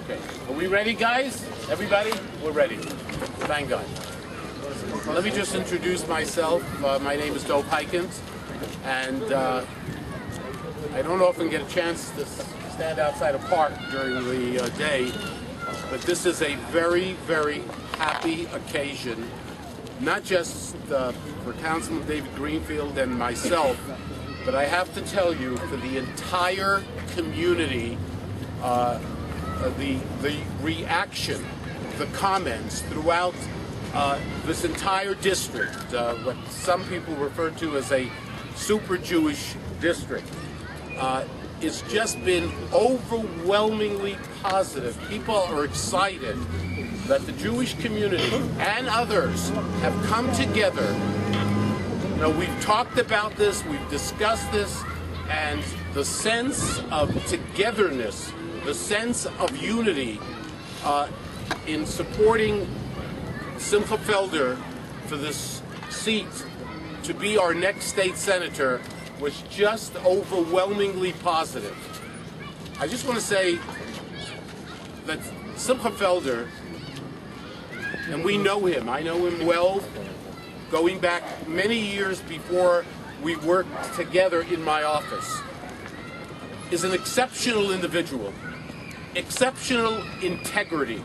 Okay. Are we ready, guys? Everybody? We're ready. Thank God. Well, let me just introduce myself. My name is Hikind, and I don't often get a chance to stand outside a park during the day, but this is a very, very happy occasion, not just for Councilman David Greenfield and myself, but I have to tell you, for the entire community, the reaction, the comments throughout this entire district, what some people refer to as a super Jewish district, it's just been overwhelmingly positive. People are excited that the Jewish community and others have come together. You know, we've talked about this, we've discussed this, and the sense of togetherness, the sense of unity in supporting Simcha Felder for this seat to be our next state senator was just overwhelmingly positive. I just want to say that Simcha Felder, and we know him, I know him well, going back many years before we worked together in my office, is an exceptional individual, exceptional integrity,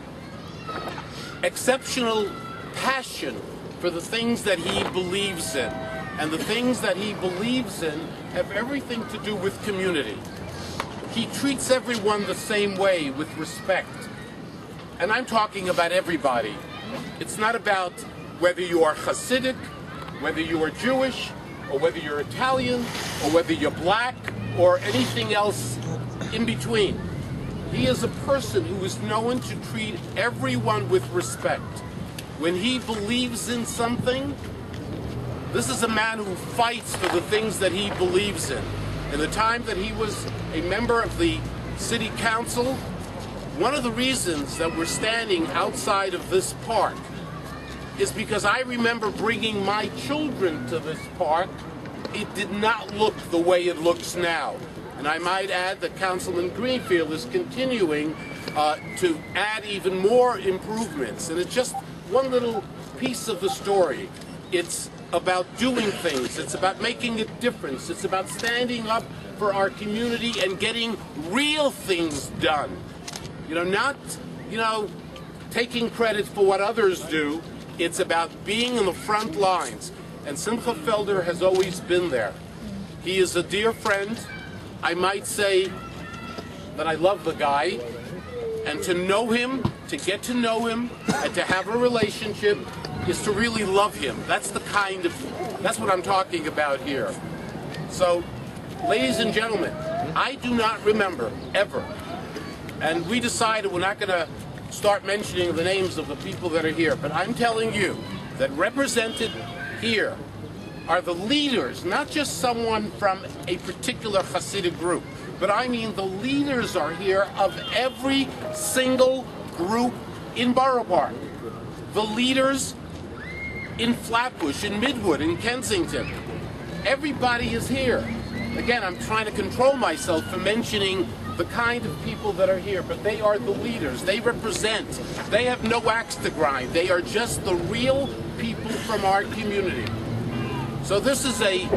exceptional passion for the things that he believes in. And the things that he believes in have everything to do with community. He treats everyone the same way, with respect. And I'm talking about everybody. It's not about whether you are Hasidic, whether you are Jewish, or whether you're Italian, or whether you're black, or anything else in between. He is a person who is known to treat everyone with respect. When he believes in something, this is a man who fights for the things that he believes in. In the time that he was a member of the city council, one of the reasons that we're standing outside of this park is because I remember bringing my children to this park. It did not look the way it looks now. And I might add that Councilman Greenfield is continuing to add even more improvements. And it's just one little piece of the story. It's about doing things. It's about making a difference. It's about standing up for our community and getting real things done. You know, not, taking credit for what others do. It's about being in the front lines. And Simcha Felder has always been there. He is a dear friend. I might say that I love the guy. And to know him, to get to know him, and to have a relationship is to really love him. That's what I'm talking about here. So, ladies and gentlemen, I do not remember ever, and we decided we're not going to start mentioning the names of the people that are here, but I'm telling you that represented here are the leaders, not just someone from a particular Hasidic group, but I mean the leaders are here of every single group in Borough Park. The leaders in Flatbush, in Midwood, in Kensington. Everybody is here. Again, I'm trying to control myself from mentioning the kind of people that are here, but they are the leaders. They represent. They have no axe to grind. They are just the real people from our community. So this is a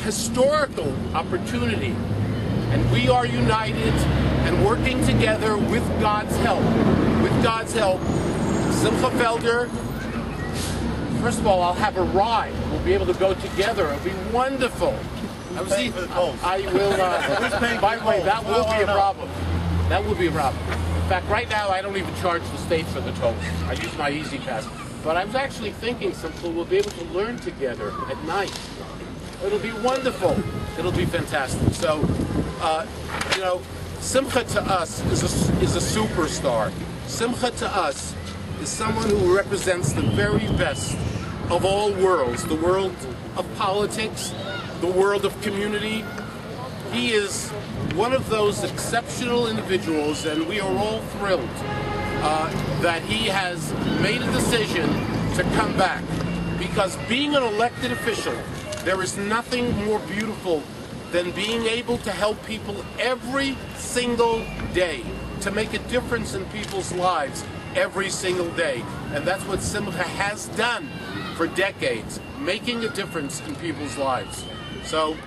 historical opportunity, and we are united and working together with God's help. With God's help, Simcha Felder. First of all, I'll have a ride. We'll be able to go together. It'll be wonderful. I will. By the way, that will be a problem. That will be a problem. In fact, right now, I don't even charge the state for the tolls. I use my Easy Pass. But I was actually thinking something we'll be able to learn together at night. It'll be wonderful. It'll be fantastic. So, Simcha to us is a superstar. Simcha to us is someone who represents the very best of all worlds, the world of politics, the world of community. He is one of those exceptional individuals, and we are all thrilled that he has made a decision to come back. Because being an elected official, there is nothing more beautiful than being able to help people every single day, to make a difference in people's lives every single day. And that's what Simcha has done for decades, making a difference in people's lives. So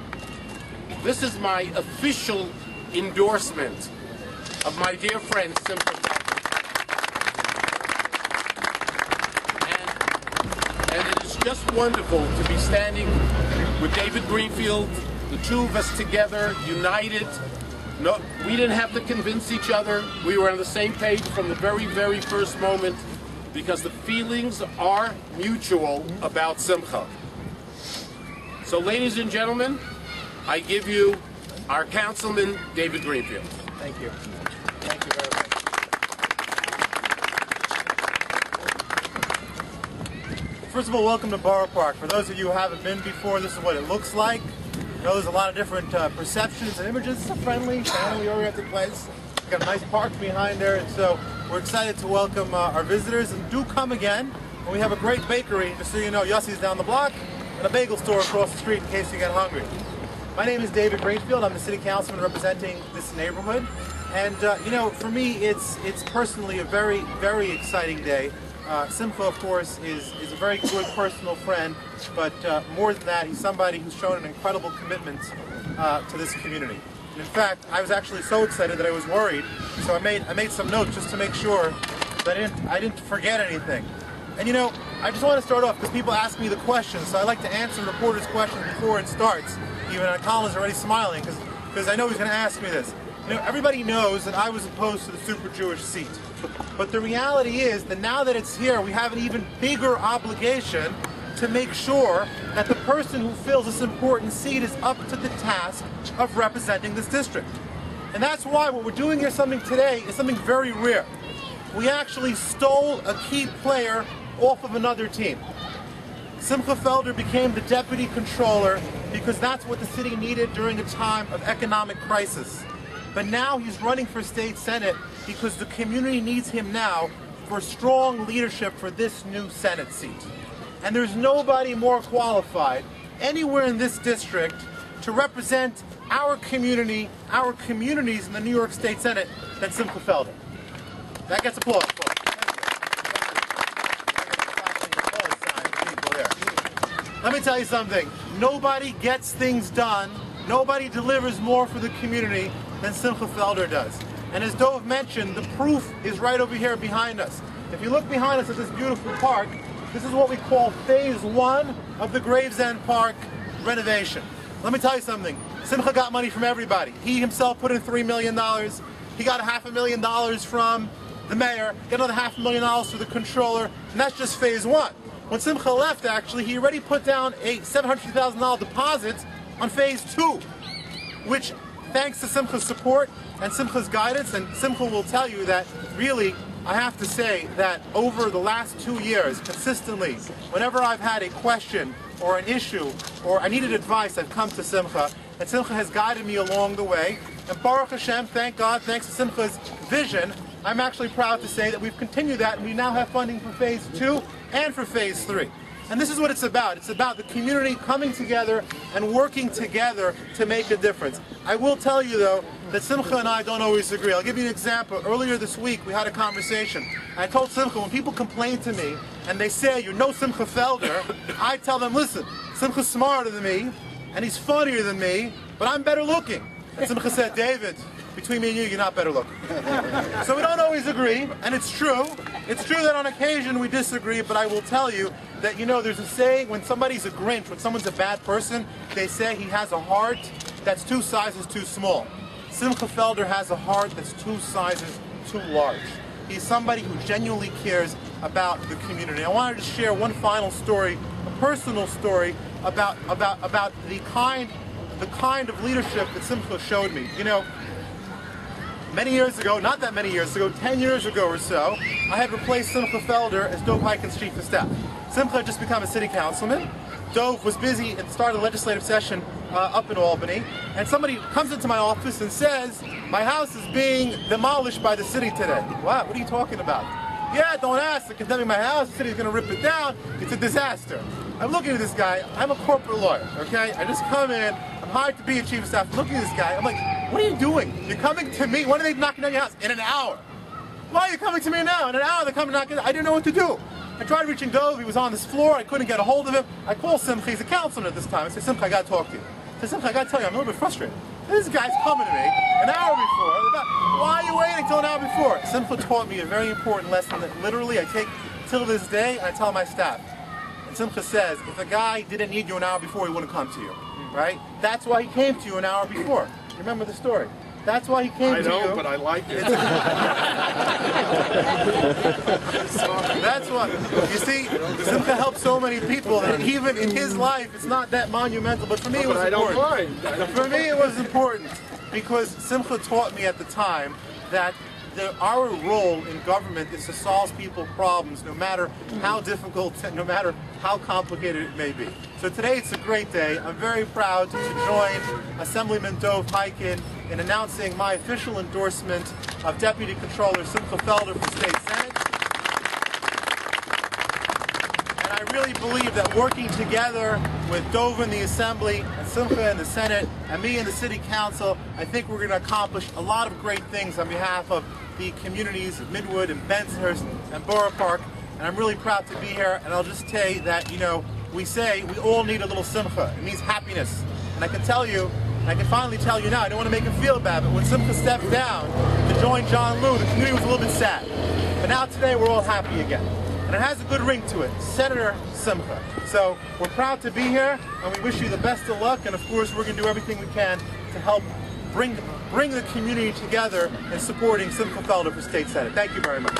this is my official endorsement of my dear friend Simcha. And it is just wonderful to be standing with David Greenfield, the two of us together, united. No, we didn't have to convince each other. We were on the same page from the very, very first moment, because the feelings are mutual about Simcha. So, ladies and gentlemen, I give you our councilman, David Greenfield. Thank you. Thank you very much. First of all, welcome to Borough Park. For those of you who haven't been before, this is what it looks like. You know, there's a lot of different perceptions and images. It's a friendly, family-oriented place. We've got a nice park behind there, and so we're excited to welcome our visitors. And do come again. And we have a great bakery, just so you know, Yossi's down the block, and a bagel store across the street in case you get hungry. My name is David Greenfield. I'm the city councilman representing this neighborhood. And, you know, for me, it's personally a very, very exciting day. Simcha, of course, is a very good personal friend, but more than that, he's somebody who's shown an incredible commitment to this community. And in fact, I was actually so excited that I was worried, so I made some notes just to make sure that I didn't forget anything. And you know, I just want to start off because people ask me the questions, so I like to answer the reporter's questions before it starts. Even Colin's already smiling because I know he's going to ask me this. You know, everybody knows that I was opposed to the super Jewish seat. But the reality is that now that it's here, we have an even bigger obligation to make sure that the person who fills this important seat is up to the task of representing this district. And that's why what we're doing here today is something very rare. We actually stole a key player off of another team. Simcha Felder became the deputy controller because that's what the city needed during a time of economic crisis. But now he's running for state senate because the community needs him now for strong leadership for this new senate seat. And there's nobody more qualified anywhere in this district to represent our community, our communities in the New York State Senate than Simcha Felder. That gets applause. Let me tell you something. Nobody gets things done, nobody delivers more for the community than Simcha Felder does. And as Dov mentioned, the proof is right over here behind us. If you look behind us at this beautiful park, this is what we call phase 1 of the Gravesend Park renovation. Let me tell you something. Simcha got money from everybody. He himself put in $3 million. He got $500,000 from the mayor, got another $500,000 to the controller, and that's just phase 1. When Simcha left, actually, he already put down a $750,000 deposit on phase 2, which, thanks to Simcha's support and Simcha's guidance, and Simcha will tell you that really, I have to say that over the last 2 years, consistently, whenever I've had a question or an issue or I needed advice, I've come to Simcha, and Simcha has guided me along the way. And Baruch Hashem, thank God, thanks to Simcha's vision, I'm actually proud to say that we've continued that, and we now have funding for phase 2 and for phase 3. And this is what it's about. It's about the community coming together and working together to make a difference. I will tell you, though, that Simcha and I don't always agree. I'll give you an example. Earlier this week, we had a conversation. I told Simcha, when people complain to me and they say, "You know Simcha Felder," I tell them, listen, Simcha's smarter than me, and he's funnier than me, but I'm better looking. And Simcha said, "David, between me and you, you're not better looking." So we don't always agree, and it's true. It's true that on occasion we disagree, but I will tell you that, you know, there's a saying, when somebody's a Grinch, when someone's a bad person, they say he has a heart that's 2 sizes too small. Simcha Felder has a heart that's 2 sizes too large. He's somebody who genuinely cares about the community. I wanted to share one final story, a personal story about the kind of leadership that Simcha showed me. You know, many years ago, not that many years ago, 10 years ago or so, I had replaced Simcha Felder as Dov Hikind's chief of staff. Simcha had just become a city councilman. Dov was busy at the start of the legislative session up in Albany, and somebody comes into my office and says, "My house is being demolished by the city today." What are you talking about? "Yeah, don't ask, they're condemning my house, the city's going to rip it down, it's a disaster." I'm looking at this guy, I'm a corporate lawyer, okay? I just come in, I'm hired to be a chief of staff. Looking at this guy, I'm like, what are you doing? You're coming to me. When are they knocking down your house? In an hour. Why are you coming to me now? In an hour, they're coming knocking. I didn't know what to do. I tried reaching Dove. He was on this floor. I couldn't get a hold of him. I called Simcha. He's a counselor at this time. I said, Simcha, I got to talk to you. I said, Simcha, I got to tell you, I'm a little bit frustrated. This guy's coming to me an hour before. Why are you waiting till an hour before? Simcha taught me a very important lesson that literally I take till this day, and I tell my staff. And Simcha says, if a guy didn't need you an hour before, he wouldn't come to you, right? That's why he came to you an hour before. Remember the story? That's why he came to you. I know, but I like it. That's why. You see, Simcha helped so many people that even in his life, it's not that monumental. But for me, it was important. I don't mind. For me, it was important because Simcha taught me at the time that our role in government is to solve people's problems, no matter how difficult, no matter how complicated it may be. So today it's a great day. I'm very proud to join Assemblyman Dov Hikind in announcing my official endorsement of Deputy Controller Simcha Felder for State Senate. And I really believe that working together with Dov in the Assembly and Simcha in the Senate and me in the City Council, I think we're going to accomplish a lot of great things on behalf of the communities of Midwood and Bensonhurst and Borough Park. And I'm really proud to be here. And I'll just say that, you know, we say we all need a little Simcha. It means happiness. And I can tell you, and I can finally tell you now, I don't want to make him feel bad, but when Simcha stepped down to join John Liu, the community was a little bit sad. But now today we're all happy again. And it has a good ring to it, Senator Simcha. So we're proud to be here, and we wish you the best of luck. And of course, we're going to do everything we can to help bring the community together in supporting Simcha Felder for State Senate. Thank you very much.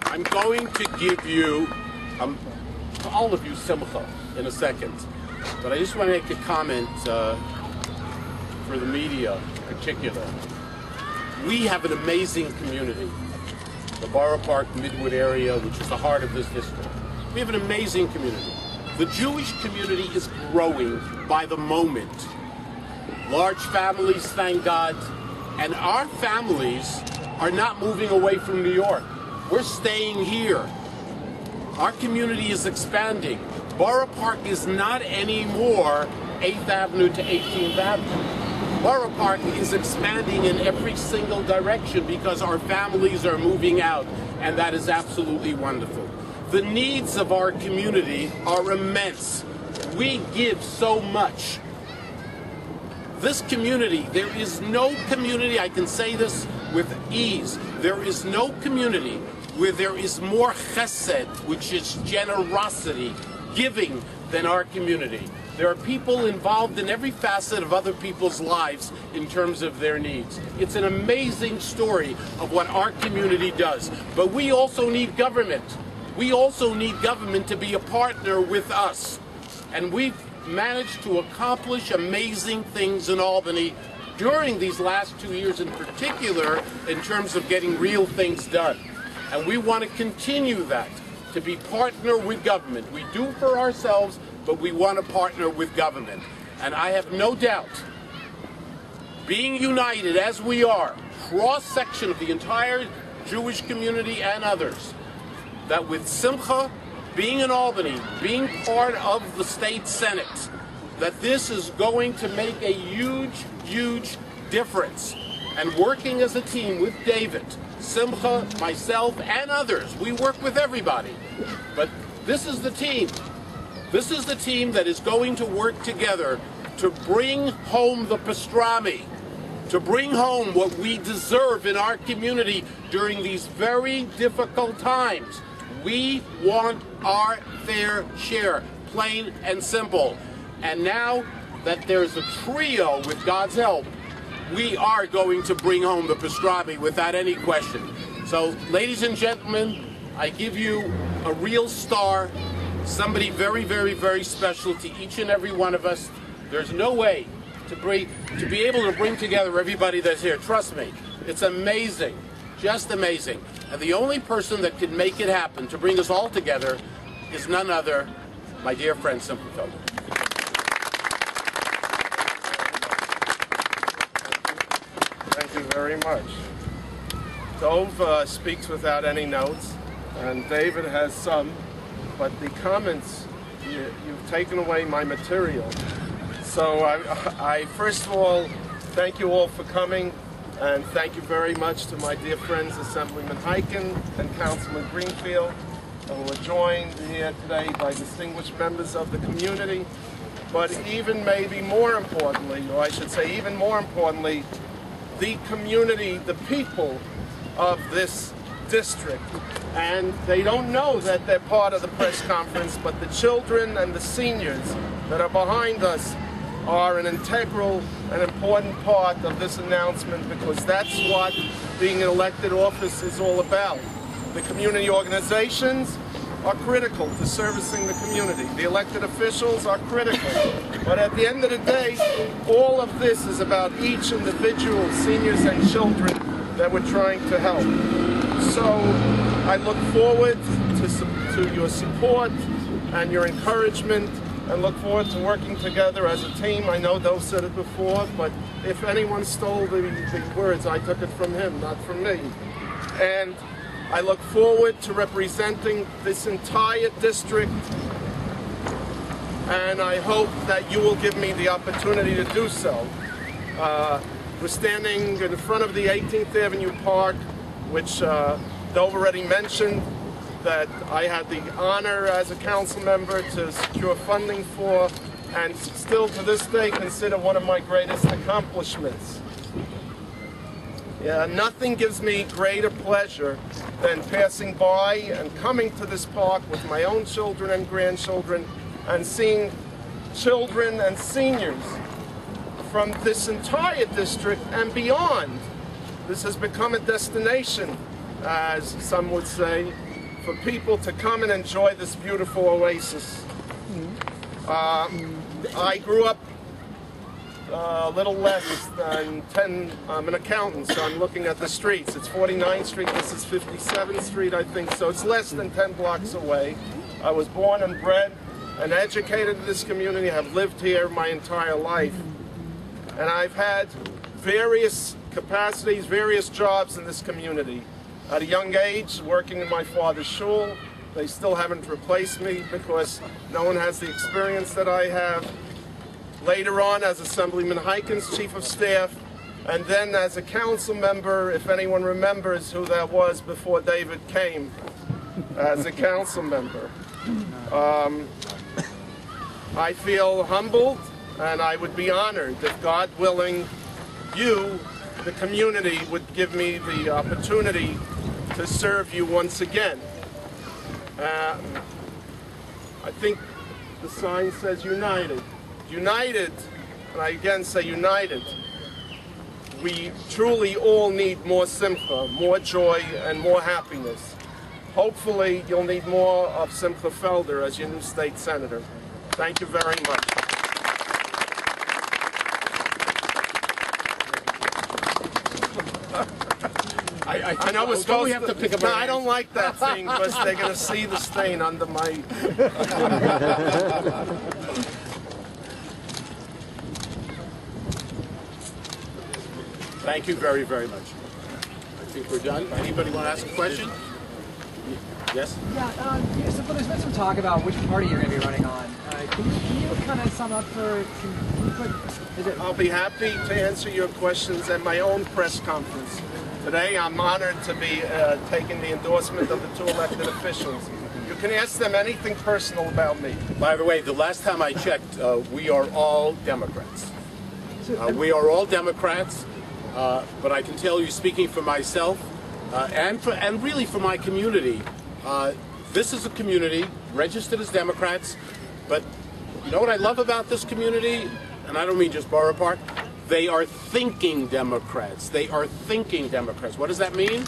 I'm going to give you, to all of you, Simcha in a second. But I just want to make a comment for the media in particular. We have an amazing community. The Borough Park, Midwood area, which is the heart of this district. We have an amazing community. The Jewish community is growing by the moment. Large families, thank God. And our families are not moving away from New York. We're staying here. Our community is expanding. Borough Park is not anymore 8th Avenue to 18th Avenue. Borough Park is expanding in every single direction because our families are moving out, and that is absolutely wonderful. The needs of our community are immense. We give so much. This community, there is no community, I can say this with ease, there is no community where there is more chesed, which is generosity, giving, than our community. There are people involved in every facet of other people's lives in terms of their needs. It's an amazing story of what our community does. But we also need government. We also need government to be a partner with us. And we've managed to accomplish amazing things in Albany during these last 2 years in particular in terms of getting real things done. And we want to continue that, to be partner with government. We do for ourselves, but we want to partner with government. And I have no doubt, being united as we are, cross-section of the entire Jewish community and others, that with Simcha being in Albany, being part of the state Senate, that this is going to make a huge, huge difference. And working as a team with David, Simcha, myself, and others, we work with everybody. But this is the team. This is the team that is going to work together to bring home the pastrami, to bring home what we deserve in our community during these very difficult times. We want our fair share, plain and simple. And now that there's a trio, with God's help, we are going to bring home the pastrami without any question. So, ladies and gentlemen, I give you a real star, somebody very, very, very special to each and every one of us. There's no way to be able to bring together everybody that's here. Trust me, it's amazing, just amazing. And the only person that can make it happen, to bring us all together, is none other, my dear friend, Simcha Felder. Thank you very much. Dov speaks without any notes, and David has some, but the comments you've taken away my material. So I first of all, thank you all for coming, and thank you very much to my dear friends, Assemblyman Hikind and Councilman Greenfield, who are joined here today by distinguished members of the community. But even maybe more importantly, or I should say even more importantly, the community, the people of this district. And they don't know that they're part of the press conference, but the children and the seniors that are behind us are an integral and important part of this announcement, because that's what being in elected office is all about. The community organizations are critical to servicing the community. The elected officials are critical. But at the end of the day, all of this is about each individual, seniors and children that we're trying to help. So I look forward to your support and your encouragement, and look forward to working together as a team. I know Dov said it before, but if anyone stole the words, I took it from him, not from me. And I look forward to representing this entire district, and I hope that you will give me the opportunity to do so. We're standing in front of the 18th Avenue Park, which Dov already mentioned that I had the honor as a council member to secure funding for, and still to this day consider one of my greatest accomplishments. Yeah, nothing gives me greater pleasure than passing by and coming to this park with my own children and grandchildren and seeing children and seniors from this entire district and beyond. This has become a destination, as some would say, for people to come and enjoy this beautiful oasis. I grew up a little less than 10, I'm an accountant, so I'm looking at the streets. It's 49th Street, this is 57th Street, I think, so it's less than 10 blocks away. I was born and bred and educated in this community, have lived here my entire life. And I've had various capacities, various jobs in this community. At a young age, working in my father's shul. They still haven't replaced me because no one has the experience that I have. Later on, as Assemblyman Hikind's chief of staff, and then as a council member, if anyone remembers who that was before David came, as a council member. I feel humbled, and I would be honored if, God willing, you, the community, would give me the opportunity to serve you once again. I think the sign says united. United, and I again say united. We truly all need more Simcha, more joy, and more happiness. Hopefully, you'll need more of Simcha Felder as your new state senator. Thank you very much. I know we're supposed we have to pick up. No, I don't like that thing because they're going to see the stain under my. Thank you very, very much. I think we're done. Anybody want to ask a question? Yes? Yeah, so there's been some talk about which party you're going to be running on. Can you kind of sum up for... I'll be happy to answer your questions at my own press conference. Today I'm honored to be taking the endorsement of the two elected officials. You can ask them anything personal about me. By the way, the last time I checked, we are all Democrats. We are all Democrats, but I can tell you, speaking for myself and really for my community, this is a community registered as Democrats, but you know what I love about this community? And I don't mean just Borough Park. They are thinking Democrats. They are thinking Democrats. What does that mean?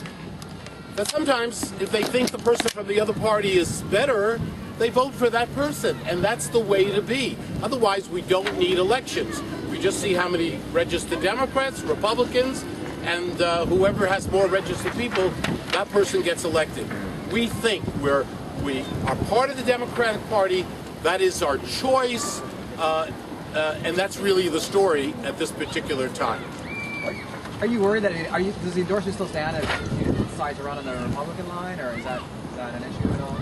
That sometimes if they think the person from the other party is better, they vote for that person. And that's the way to be. Otherwise, we don't need elections. We just see how many registered Democrats, Republicans, and whoever has more registered people, that person gets elected. We think we are part of the Democratic Party. That is our choice. And that's really the story at this particular time. Are you worried that does the endorsement still stand if you decide to run on the Republican line, or is that an issue at all?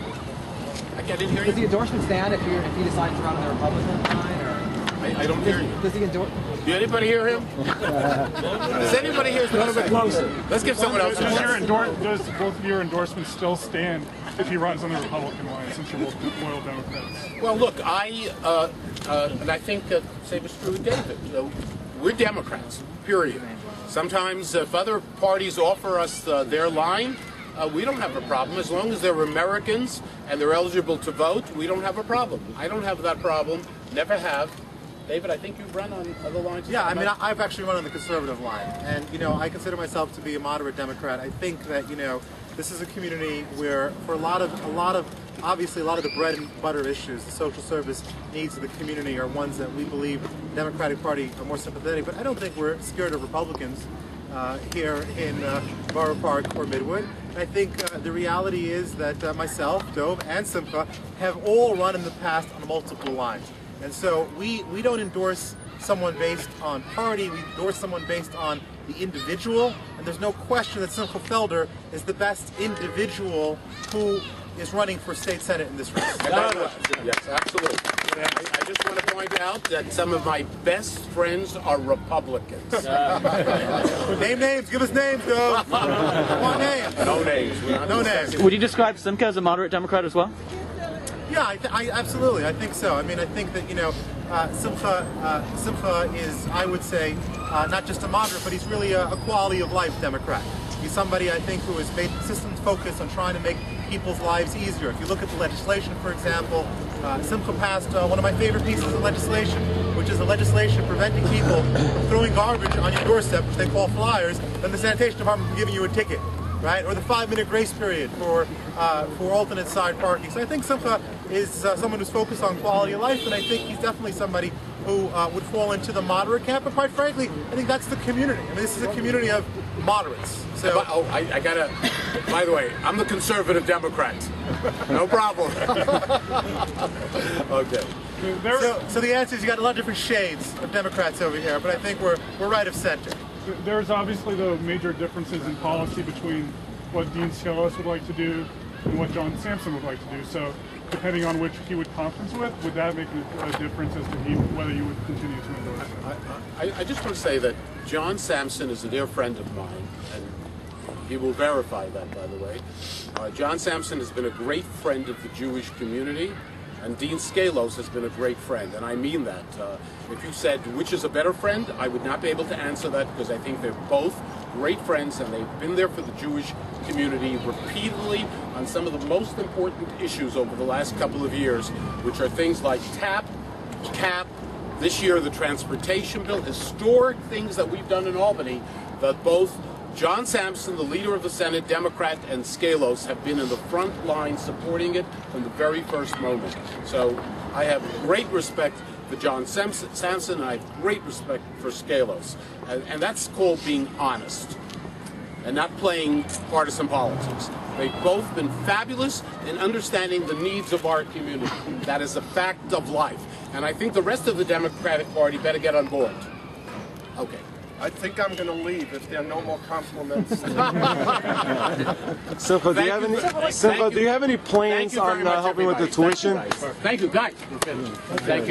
I didn't hear Does the you. endorsement stand if he decides to run on the Republican line? Or I don't hear you. does the endorse? Did anybody hear him? Does anybody hear him? A little bit closer. Let's give someone else a chance. Does both of your endorsements still stand if he runs on the Republican line, since you're both loyal Democrats? Well, look, and I think that same is true with David. We're Democrats, period. Sometimes if other parties offer us their line, we don't have a problem. As long as they're Americans and they're eligible to vote, we don't have a problem. I don't have that problem, never have. David, I think you run on other lines. Yeah, I mean, I've actually run on the conservative line, and I consider myself to be a moderate Democrat. I think that this is a community where, for obviously a lot of the bread and butter issues, the social service needs of the community are ones that we believe the Democratic Party are more sympathetic. But I don't think we're scared of Republicans here in Borough Park or Midwood. And I think the reality is that myself, Dove, and Simcha have all run in the past on multiple lines. And so we don't endorse someone based on party, we endorse someone based on the individual, and there's no question that Simcha Felder is the best individual who is running for state senate in this race. Yes, absolutely. I just want to point out that some of my best friends are Republicans. Name names, give us names, though. One name. No names. No names. Would you describe Simcha as a moderate Democrat as well? Yeah, I absolutely. I think so. I mean, I think that Simcha is, I would say, not just a moderate, but he's really a quality of life Democrat. He's somebody, I think, who has made systems focus on trying to make people's lives easier. If you look at the legislation, for example, Simcha passed one of my favorite pieces of legislation, which is the legislation preventing people from throwing garbage on your doorstep, which they call flyers, then the sanitation department from giving you a ticket. Right, or the 5-minute grace period for alternate side parking. So I think Simcha is someone who's focused on quality of life, and I think he's definitely somebody who would fall into the moderate camp. But quite frankly, I think that's the community. I mean, this is a community of moderates. So, I gotta. By the way, I'm the conservative Democrat. No problem. Okay. So the answer is you got a lot of different shades of Democrats over here, but I think we're right of center. There's obviously the major differences in policy between what Dean Skelos would like to do and what John Sampson would like to do. So depending on which he would conference with, would that make a difference as to whether you would continue to endorse him? I just want to say that John Sampson is a dear friend of mine, and he will verify that, by the way. John Sampson has been a great friend of the Jewish community, and Dean Skelos has been a great friend, and I mean that. If you said which is a better friend, I would not be able to answer that, because I think they're both great friends, and they've been there for the Jewish community repeatedly on some of the most important issues over the last couple of years, which are things like TAP, CAP, this year the transportation bill, historic things that we've done in Albany, that both John Sampson, the leader of the Senate, Democrat, and Skelos have been in the front line supporting it from the very first moment. So I have great respect for John Sampson, and I have great respect for Skelos. And that's called being honest and not playing partisan politics. They've both been fabulous in understanding the needs of our community. That is a fact of life. And I think the rest of the Democratic Party better get on board. Okay. I think I'm going to leave if there are no more compliments. Simcha, do you have any plans on helping with the tuition? Thank you, guys. Thank you.